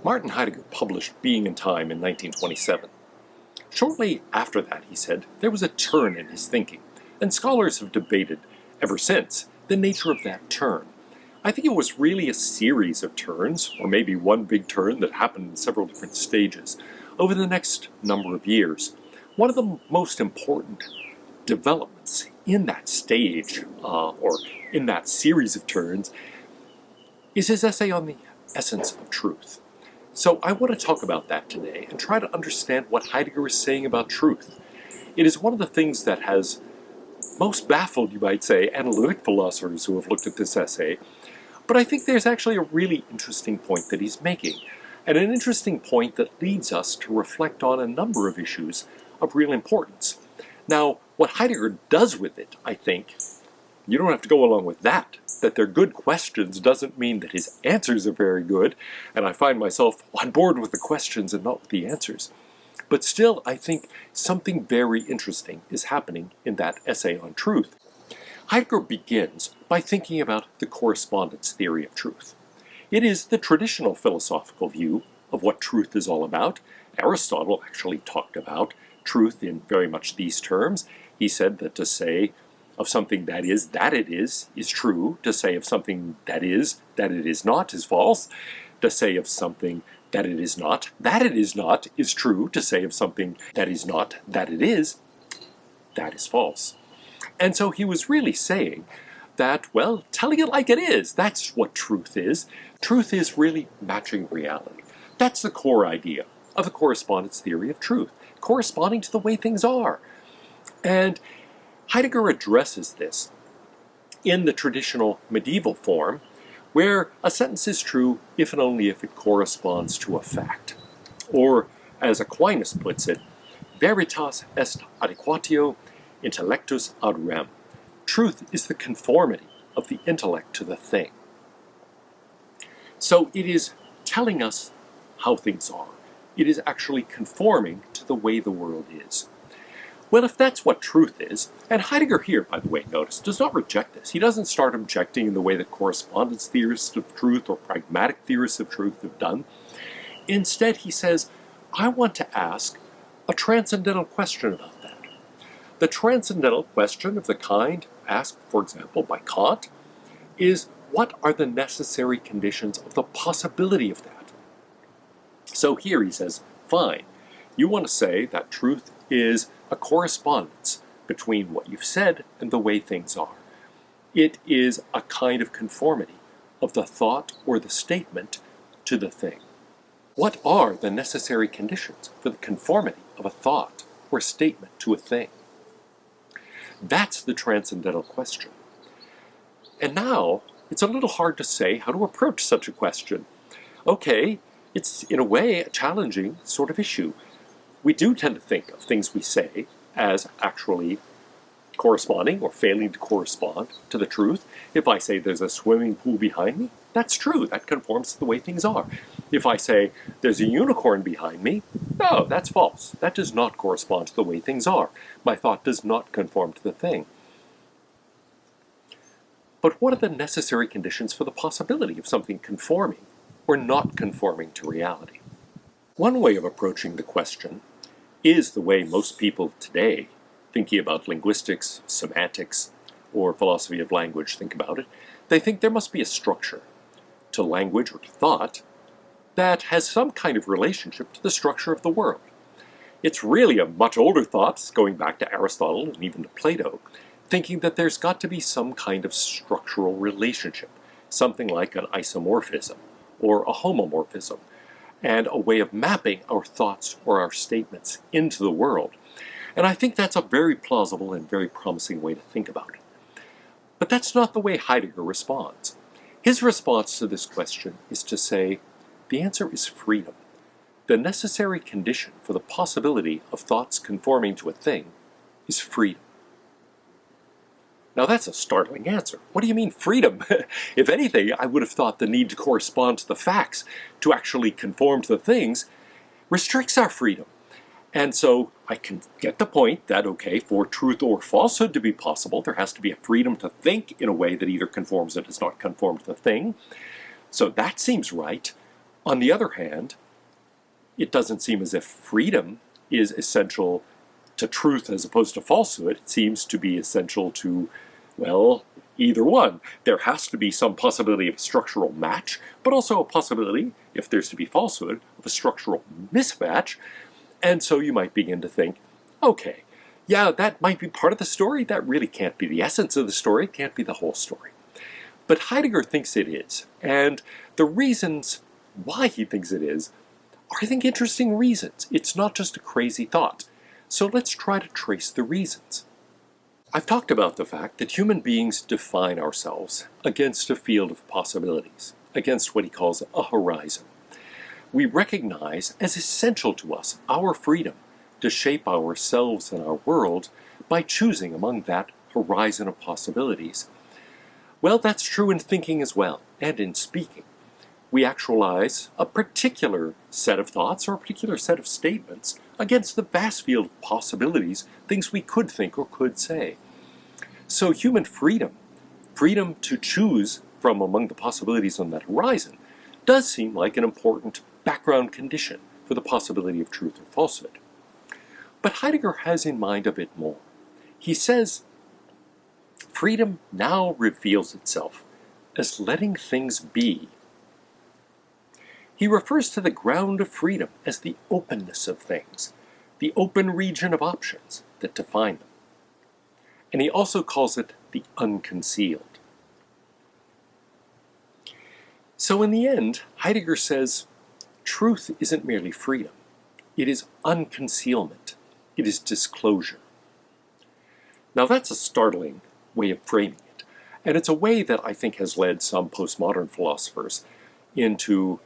Martin Heidegger published Being and Time in 1927. Shortly after that, he said, there was a turn in his thinking, and scholars have debated ever since the nature of that turn. I think it was really a series of turns, or maybe one big turn that happened in several different stages over the next number of years. One of the most important developments in that stage, or in that series of turns, is his essay on the essence of truth. So I want to talk about that today and try to understand what Heidegger is saying about truth. It is one of the things that has most baffled, you might say, analytic philosophers who have looked at this essay, but I think there's actually a really interesting point that he's making, and an interesting point that leads us to reflect on a number of issues of real importance. Now, what Heidegger does with it, I think, you don't have to go along with that. That they're good questions doesn't mean that his answers are very good, and I find myself on board with the questions and not with the answers. But still, I think something very interesting is happening in that essay on truth. Heidegger begins by thinking about the correspondence theory of truth. It is the traditional philosophical view of what truth is all about. Aristotle actually talked about truth in very much these terms. He said that to say of something that it is true. To say of something that it is not, is false. To say of something that it is not, is true. To say of something that is not, that is false. And so he was really saying that, well, telling it like it is, that's what truth is. Truth is really matching reality. That's the core idea of the correspondence theory of truth, corresponding to the way things are. And Heidegger addresses this in the traditional medieval form, where a sentence is true if and only if it corresponds to a fact. Or, as Aquinas puts it, veritas est adequatio intellectus ad rem. Truth is the conformity of the intellect to the thing. So it is telling us how things are. It is actually conforming to the way the world is. Well, if that's what truth is, and Heidegger here, by the way, notice, does not reject this. He doesn't start objecting in the way that correspondence theorists of truth or pragmatic theorists of truth have done. Instead, he says, I want to ask a transcendental question about that. The transcendental question of the kind asked, for example, by Kant, is what are the necessary conditions of the possibility of that? So here he says, fine, you want to say that truth is a correspondence between what you've said and the way things are. It is a kind of conformity of the thought or the statement to the thing. What are the necessary conditions for the conformity of a thought or statement to a thing? That's the transcendental question. And now, it's a little hard to say how to approach such a question. Okay, it's in a way a challenging sort of issue. We do tend to think of things we say as actually corresponding or failing to correspond to the truth. If I say there's a swimming pool behind me, that's true. That conforms to the way things are. If I say there's a unicorn behind me, no, that's false. That does not correspond to the way things are. My thought does not conform to the thing. But what are the necessary conditions for the possibility of something conforming or not conforming to reality? One way of approaching the question is the way most people today, thinking about linguistics, semantics, or philosophy of language, think about it. They think there must be a structure to language or to thought that has some kind of relationship to the structure of the world. It's really a much older thought, going back to Aristotle and even to Plato, thinking that there's got to be some kind of structural relationship, something like an isomorphism or a homomorphism, and a way of mapping our thoughts or our statements into the world. And I think that's a very plausible and very promising way to think about it. But that's not the way Heidegger responds. His response to this question is to say, the answer is freedom. The necessary condition for the possibility of thoughts conforming to a thing is freedom. Now that's a startling answer. What do you mean freedom? If anything, I would have thought the need to correspond to the facts, to actually conform to the things, restricts our freedom. And so I can get the point that, okay, for truth or falsehood to be possible, there has to be a freedom to think in a way that either conforms or does not conform to the thing. So that seems right. On the other hand, it doesn't seem as if freedom is essential to truth as opposed to falsehood. It seems to be essential to, well, either one. There has to be some possibility of a structural match, but also a possibility, if there's to be falsehood, of a structural mismatch. And so you might begin to think, okay, yeah, that might be part of the story. That really can't be the essence of the story. It can't be the whole story. But Heidegger thinks it is. And the reasons why he thinks it is are, I think, interesting reasons. It's not just a crazy thought. So let's try to trace the reasons. I've talked about the fact that human beings define ourselves against a field of possibilities, against what he calls a horizon. We recognize as essential to us our freedom to shape ourselves and our world by choosing among that horizon of possibilities. Well, that's true in thinking as well, and in speaking. We actualize a particular set of thoughts or a particular set of statements against the vast field of possibilities, things we could think or could say. So human freedom to choose from among the possibilities on that horizon, does seem like an important background condition for the possibility of truth or falsehood. But Heidegger has in mind a bit more. He says, freedom now reveals itself as letting things be. He refers to the ground of freedom as the openness of things, the open region of options that define them. And he also calls it the unconcealed. So in the end, Heidegger says, truth isn't merely freedom. It is unconcealment. It is disclosure. Now that's a startling way of framing it. And it's a way that I think has led some postmodern philosophers into,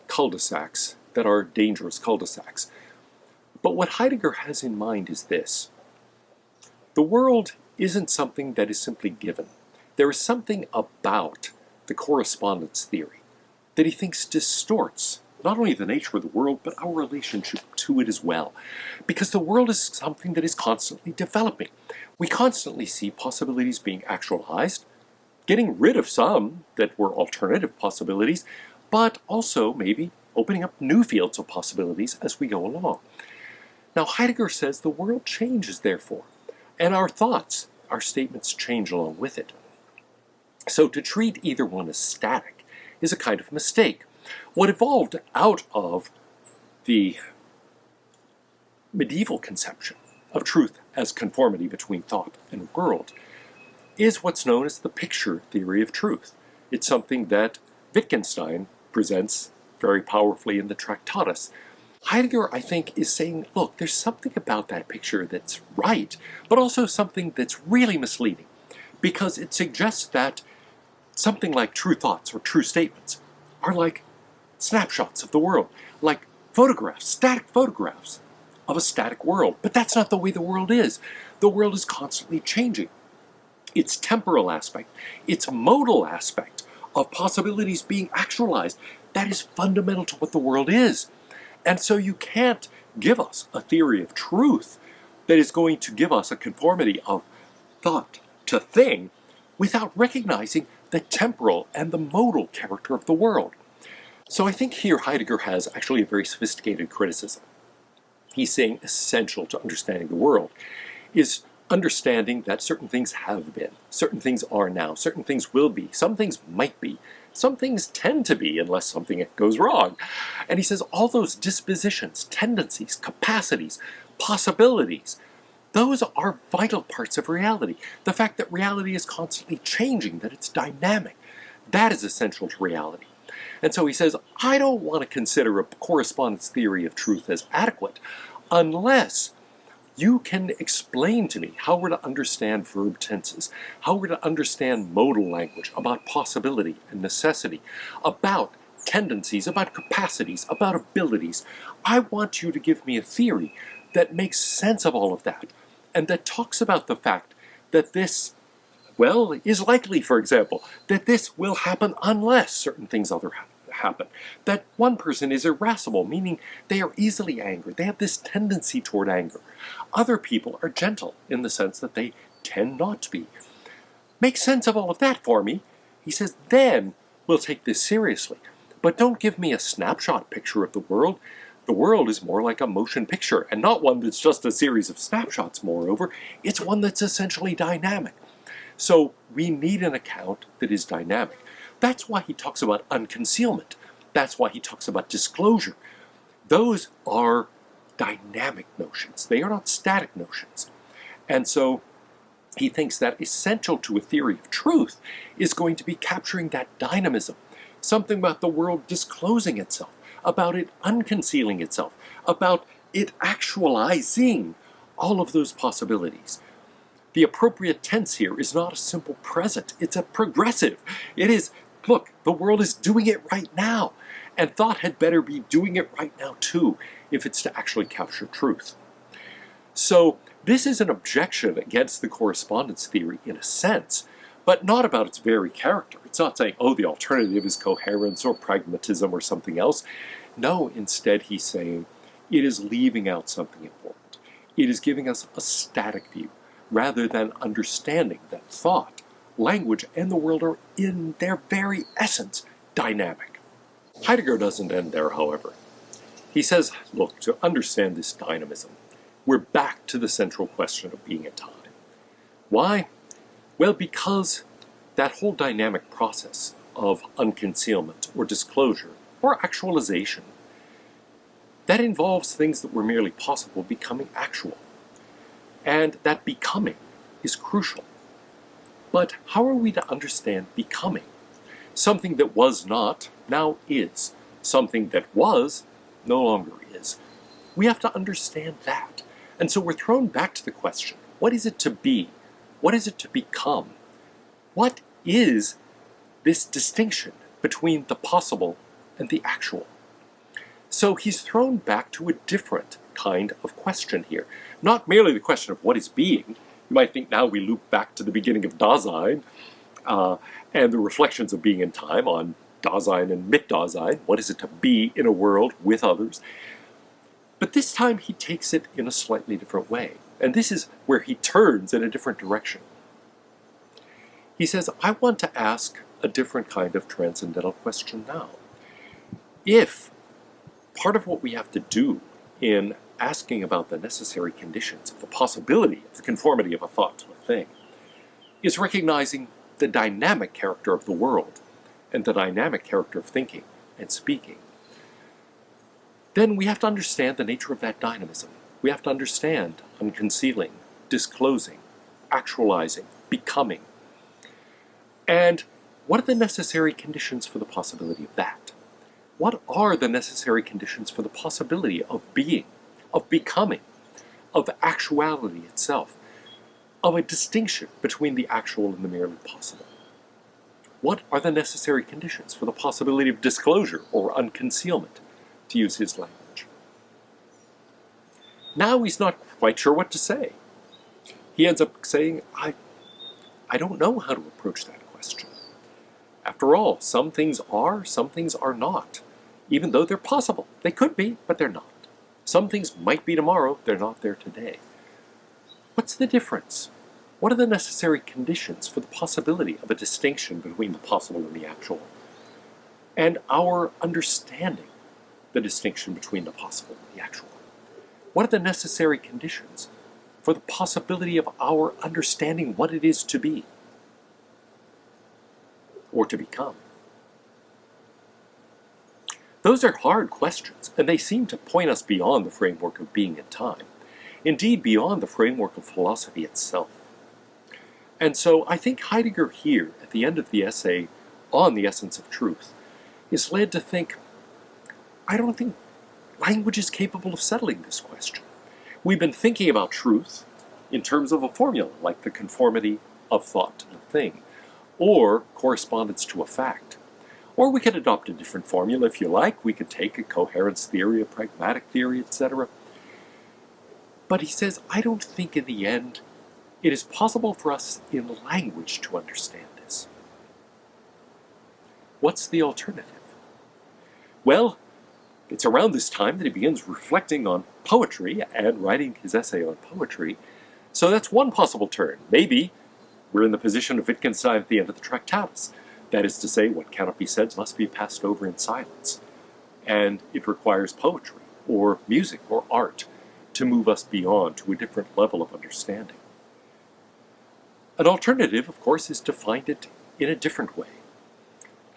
cul-de-sacs that are dangerous cul-de-sacs. But what Heidegger has in mind is this. The world isn't something that is simply given. There is something about the correspondence theory that he thinks distorts not only the nature of the world, but our relationship to it as well. Because the world is something that is constantly developing. We constantly see possibilities being actualized, getting rid of some that were alternative possibilities, but also maybe opening up new fields of possibilities as we go along. Now Heidegger says the world changes, therefore, and our thoughts, our statements change along with it. So to treat either one as static is a kind of mistake. What evolved out of the medieval conception of truth as conformity between thought and world is what's known as the picture theory of truth. It's something that Wittgenstein presents very powerfully in the Tractatus. Heidegger, I think, is saying, look, there's something about that picture that's right, but also something that's really misleading, because it suggests that something like true thoughts or true statements are like snapshots of the world, like photographs, static photographs of a static world. But that's not the way the world is. The world is constantly changing. Its temporal aspect, its modal aspect of possibilities being actualized, that is fundamental to what the world is. And so you can't give us a theory of truth that is going to give us a conformity of thought to thing without recognizing the temporal and the modal character of the world. So I think here Heidegger has actually a very sophisticated criticism. He's saying essential to understanding the world is understanding that certain things have been, certain things are now, certain things will be, some things might be, some things tend to be unless something goes wrong. And he says all those dispositions, tendencies, capacities, possibilities, those are vital parts of reality. The fact that reality is constantly changing, that it's dynamic, that is essential to reality. And so he says, I don't want to consider a correspondence theory of truth as adequate unless you can explain to me how we're to understand verb tenses, how we're to understand modal language, about possibility and necessity, about tendencies, about capacities, about abilities. I want you to give me a theory that makes sense of all of that, and that talks about the fact that this, is likely, for example, that this will happen unless certain things happen. That one person is irascible, meaning they are easily angered. They have this tendency toward anger. Other people are gentle in the sense that they tend not to be. Make sense of all of that for me. He says, then we'll take this seriously. But don't give me a snapshot picture of the world. The world is more like a motion picture, and not one that's just a series of snapshots, moreover. It's one that's essentially dynamic. So we need an account that is dynamic. That's why he talks about unconcealment. That's why he talks about disclosure. Those are dynamic notions. They are not static notions. And so he thinks that essential to a theory of truth is going to be capturing that dynamism, something about the world disclosing itself, about it unconcealing itself, about it actualizing all of those possibilities. The appropriate tense here is not a simple present, it's a progressive. It is, look, the world is doing it right now, and thought had better be doing it right now too, if it's to actually capture truth. So this is an objection against the correspondence theory in a sense, but not about its very character. It's not saying, oh, the alternative is coherence or pragmatism or something else. No, instead he's saying it is leaving out something important. It is giving us a static view, rather than understanding that thought, language, and the world are in their very essence dynamic. Heidegger doesn't end there, however. He says, look, to understand this dynamism, we're back to the central question of being and time. Why? Well, because that whole dynamic process of unconcealment or disclosure or actualization, that involves things that were merely possible becoming actual. And that becoming is crucial. But how are we to understand becoming? Something that was not, now is. Something that was, no longer is. We have to understand that. And so we're thrown back to the question, what is it to be? What is it to become? What is this distinction between the possible and the actual? So he's thrown back to a different kind of question here. Not merely the question of what is being. You might think now we loop back to the beginning of Dasein and the reflections of being in time on Dasein and Mit-Dasein. What is it to be in a world with others? But this time he takes it in a slightly different way. And this is where he turns in a different direction. He says, I want to ask a different kind of transcendental question now. If part of what we have to do in asking about the necessary conditions of the possibility of the conformity of a thought to a thing is recognizing the dynamic character of the world and the dynamic character of thinking and speaking, then we have to understand the nature of that dynamism. We have to understand unconcealing, disclosing, actualizing, becoming. And what are the necessary conditions for the possibility of that? What are the necessary conditions for the possibility of being, of becoming, of actuality itself, of a distinction between the actual and the merely possible? What are the necessary conditions for the possibility of disclosure or unconcealment, to use his language? Now he's not quite sure what to say. He ends up saying, I don't know how to approach that question. After all, some things are not. Even though they're possible. They could be, but they're not. Some things might be tomorrow, they're not there today. What's the difference? What are the necessary conditions for the possibility of a distinction between the possible and the actual? And our understanding the distinction between the possible and the actual. What are the necessary conditions for the possibility of our understanding what it is to be or to become? Those are hard questions, and they seem to point us beyond the framework of being and time, indeed beyond the framework of philosophy itself. And so I think Heidegger here, at the end of the essay on the essence of truth, is led to think, I don't think language is capable of settling this question. We've been thinking about truth in terms of a formula, like the conformity of thought to the thing, or correspondence to a fact. Or we could adopt a different formula if you like. We could take a coherence theory, a pragmatic theory, etc. But he says, I don't think in the end it is possible for us in language to understand this. What's the alternative? Well, it's around this time that he begins reflecting on poetry and writing his essay on poetry. So that's one possible turn. Maybe we're in the position of Wittgenstein at the end of the Tractatus. That is to say, what cannot be said must be passed over in silence. And it requires poetry, or music, or art, to move us beyond to a different level of understanding. An alternative, of course, is to find it in a different way.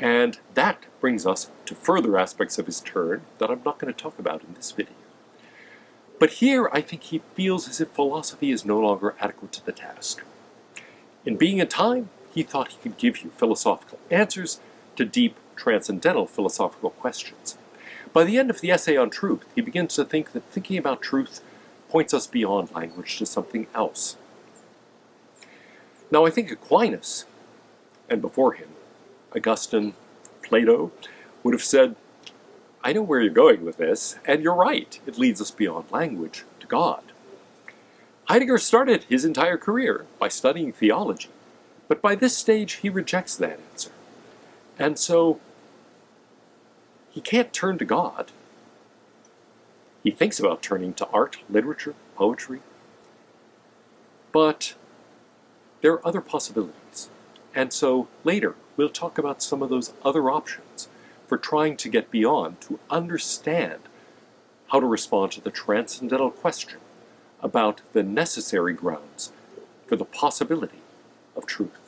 And that brings us to further aspects of his turn that I'm not going to talk about in this video. But here I think he feels as if philosophy is no longer adequate to the task. In Being and Time, he thought he could give you philosophical answers to deep, transcendental philosophical questions. By the end of the essay on truth, he begins to think that thinking about truth points us beyond language to something else. Now, I think Aquinas, and before him, Augustine, Plato, would have said, I know where you're going with this, and you're right. It leads us beyond language to God. Heidegger started his entire career by studying theology, but by this stage he rejects that answer. And so he can't turn to God. He thinks about turning to art, literature, poetry, but there are other possibilities. And so later we'll talk about some of those other options for trying to get beyond, to understand how to respond to the transcendental question about the necessary grounds for the possibility of truth.